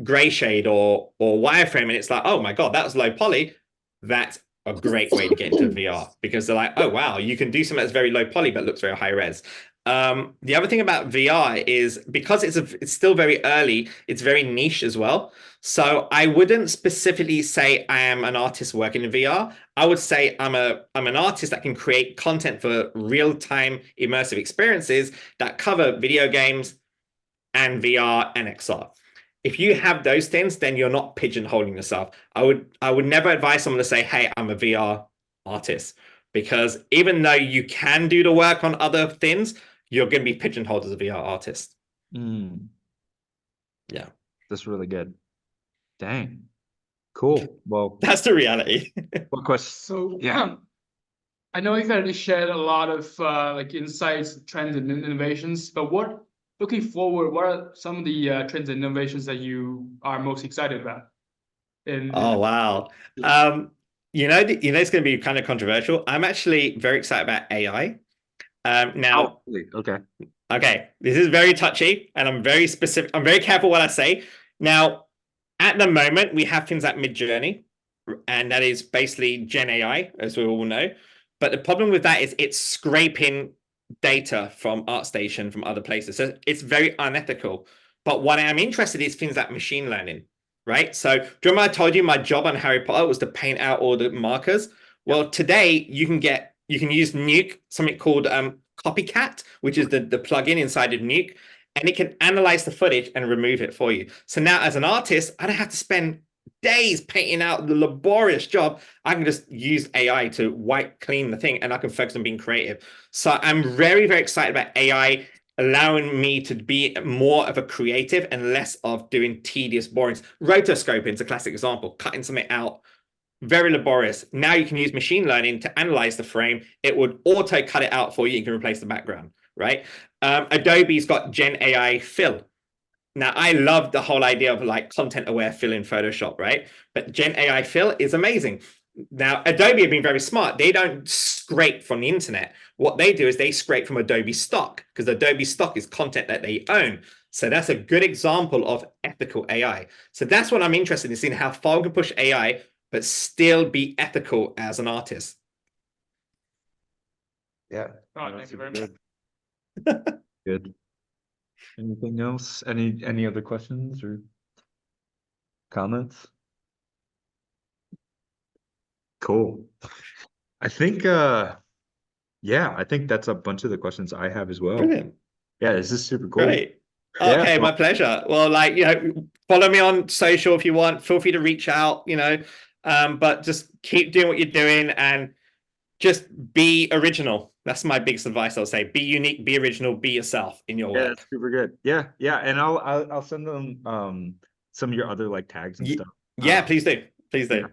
gray shade or wireframe and it's like, oh my God, that was low poly, that's a great way to get into VR, because they're like, oh wow, you can do something that's very low poly but looks very high res. The other thing about VR is because it's still very early, it's very niche as well. So I wouldn't specifically say I am an artist working in VR. I would say I'm an artist that can create content for real-time immersive experiences that cover video games and VR and XR. If you have those things, then you're not pigeonholing yourself. I would never advise someone to say, hey, I'm a VR artist, because even though you can do the work on other things, you're going to be pigeonholed as a VR artist. Yeah. That's really good. Dang. Cool. Well, that's the reality. what question? So Yeah. I know you've already shared a lot of like insights, trends, and innovations, but looking forward, what are some of the trends and innovations that you are most excited about? Oh wow. It's going to be kind of controversial. I'm actually very excited about AI. Now, okay, this is very touchy, and I'm very specific. I'm very careful what I say. Now, at the moment, we have things like Midjourney, and that is basically Gen AI, as we all know. But the problem with that is it's scraping data from ArtStation, from other places. So it's very unethical. But what I'm interested in is things like machine learning, right? So do you remember I told you my job on Harry Potter was to paint out all the markers? Well, today you can use Nuke, something called Copycat, which is the plugin inside of Nuke, and it can analyze the footage and remove it for you. So now as an artist, I don't have to spend days painting out the laborious job. I can just use AI to wipe clean the thing, and I can focus on being creative. So I'm very, very excited about AI allowing me to be more of a creative and less of doing tedious, boring. Rotoscoping is a classic example, cutting something out, very laborious. Now you can use machine learning to analyze the frame. It would auto cut it out for you. You can replace the background, right? Adobe's got Gen AI Fill. Now, I love the whole idea of like content-aware fill in Photoshop, right? But Gen AI Fill is amazing. Now, Adobe have been very smart. They don't scrape from the internet. What they do is they scrape from Adobe stock, because Adobe stock is content that they own. So that's a good example of ethical AI. So that's what I'm interested in, seeing how far we can push AI, but still be ethical as an artist. Yeah. Oh, thank you very much. Good. Anything else? Any other questions or comments? Cool. I think I think that's a bunch of the questions I have as well. Brilliant. Yeah, this is super cool. Great. Okay, Yeah. my pleasure. Well, follow me on social if you want. Feel free to reach out, but just keep doing what you're doing and just be original. That's my biggest advice. I'll say, be unique, be original, be yourself in your work. That's super good. Yeah, and I'll send them some of your other like tags and stuff. Yeah, please do. Please do. Yeah.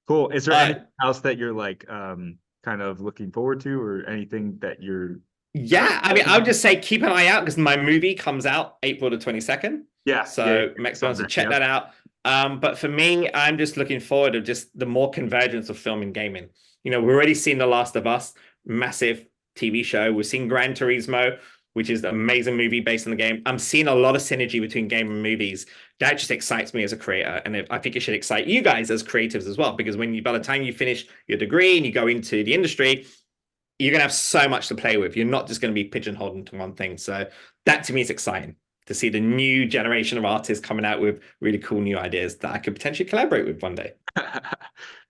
Cool. Is there anything else that you're like kind of looking forward to, or anything that you're I mean, I would just say keep an eye out, because my movie comes out April the 22nd. Yeah. So make sure to check that out. But for me, I'm just looking forward to just the more convergence of film and gaming. You know, we're already seeing The Last of Us, massive TV show. We're seeing Gran Turismo, which is an amazing movie based on the game. I'm seeing a lot of synergy between game and movies. That just excites me as a creator. And I think it should excite you guys as creatives as well, because by the time you finish your degree and you go into the industry, you're going to have so much to play with. You're not just going to be pigeonholed into one thing. So that to me is exciting, to see the new generation of artists coming out with really cool new ideas that I could potentially collaborate with one day.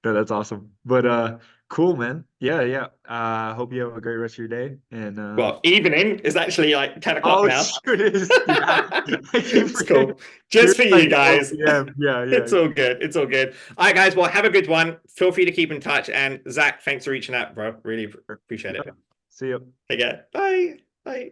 No, that's awesome. But cool, man. Yeah. Hope you have a great rest of your day. And Well, evening is actually like 10 o'clock now. sure it is. Yeah. It's cool. Just for you guys. Yeah. It's all good. It's all good. All right, guys. Well, have a good one. Feel free to keep in touch. And Zach, thanks for reaching out, bro. Really appreciate it. See you. Take care. Bye. Bye.